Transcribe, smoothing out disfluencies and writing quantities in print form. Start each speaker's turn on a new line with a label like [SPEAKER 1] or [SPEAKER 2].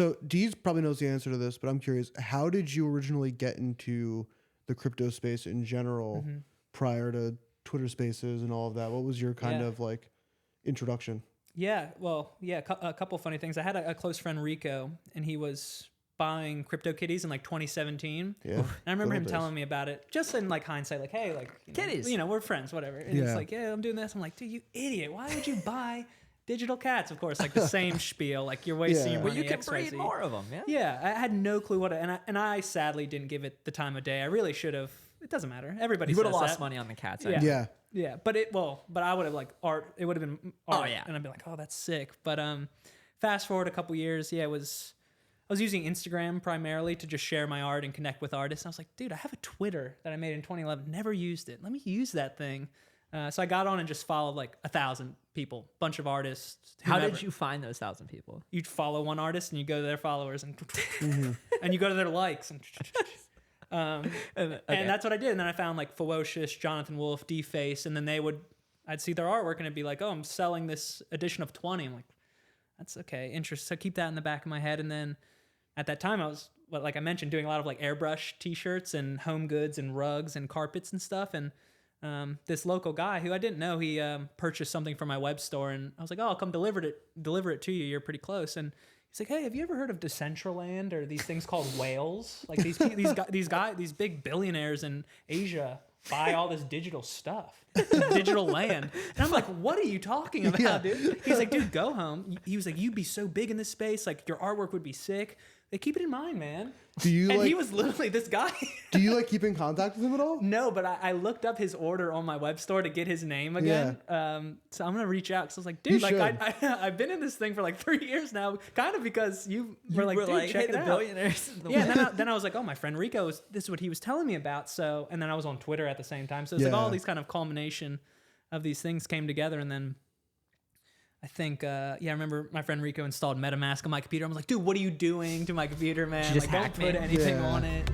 [SPEAKER 1] So Deeze probably knows the answer to this, but I'm curious. How did you originally get into the crypto space in general prior to Twitter Spaces and all of that? What was your kind of like introduction?
[SPEAKER 2] Yeah, well, a couple funny things. I had a close friend, Rico, and he was buying CryptoKitties in like 2017.
[SPEAKER 1] Yeah.
[SPEAKER 2] And I remember him telling me about it just in like hindsight, like, hey, like,
[SPEAKER 3] kitties,
[SPEAKER 2] we're friends, whatever. And it's like, yeah, I'm doing this. I'm like, dude, you idiot. Why would you buy digital cats? Of course, like the same spiel, like you're wasting your money.
[SPEAKER 3] But you can breed more of them.
[SPEAKER 2] Yeah. I had no clue what, and I sadly didn't give it the time of day. I really should have. It doesn't matter. Everybody.
[SPEAKER 3] You would have lost money on the cats.
[SPEAKER 2] Yeah. But I would have like art. It would have been art. Oh yeah. And I'd be like, oh, that's sick. But fast forward a couple years, I was using Instagram primarily to just share my art and connect with artists. And I was like, dude, I have a Twitter that I made in 2011. Never used it. Let me use that thing. So I got on and just followed like 1,000 people, bunch of artists.
[SPEAKER 3] How did you find those 1,000 people?
[SPEAKER 2] You'd follow one artist and you go to their followers and and you go to their likes and that's what I did. And then I found like Ferocious, Jonathan Wolf, D-Face, and then I'd see their artwork and it'd be like, oh, I'm selling this edition of 20. I'm like, that's okay, interesting. So keep that in the back of my head. And then at that time I was, like I mentioned, doing a lot of like airbrush t-shirts and home goods and rugs and carpets and stuff. And this local guy who I didn't know, he purchased something from my web store, and I was like, oh, I'll come deliver it to you. You're pretty close. And he's like, hey, have you ever heard of Decentraland or these things called whales? Like these big billionaires in Asia buy all this digital stuff, digital land. And I'm like, what are you talking about, dude? He's like, dude, go home. He was like, you'd be so big in this space. Like your artwork would be sick. They keep it in mind, man. He was literally this guy.
[SPEAKER 1] Do you like keep in contact with him at all?
[SPEAKER 2] No, but I looked up his order on my web store to get his name again. Yeah. So I'm gonna reach out because I was like, dude, I've been in this thing for like 3 years now, kind of because you were like, dude, check it out.
[SPEAKER 3] Billionaires.
[SPEAKER 2] Then I was like, oh, my friend Rico, this is what he was telling me about. So, and then I was on Twitter at the same time. So it's like all these kind of culmination of these things came together, and then I think, I remember my friend Rico installed MetaMask on my computer. I was like, dude, what are you doing to my computer, man? Like, don't put anything on it.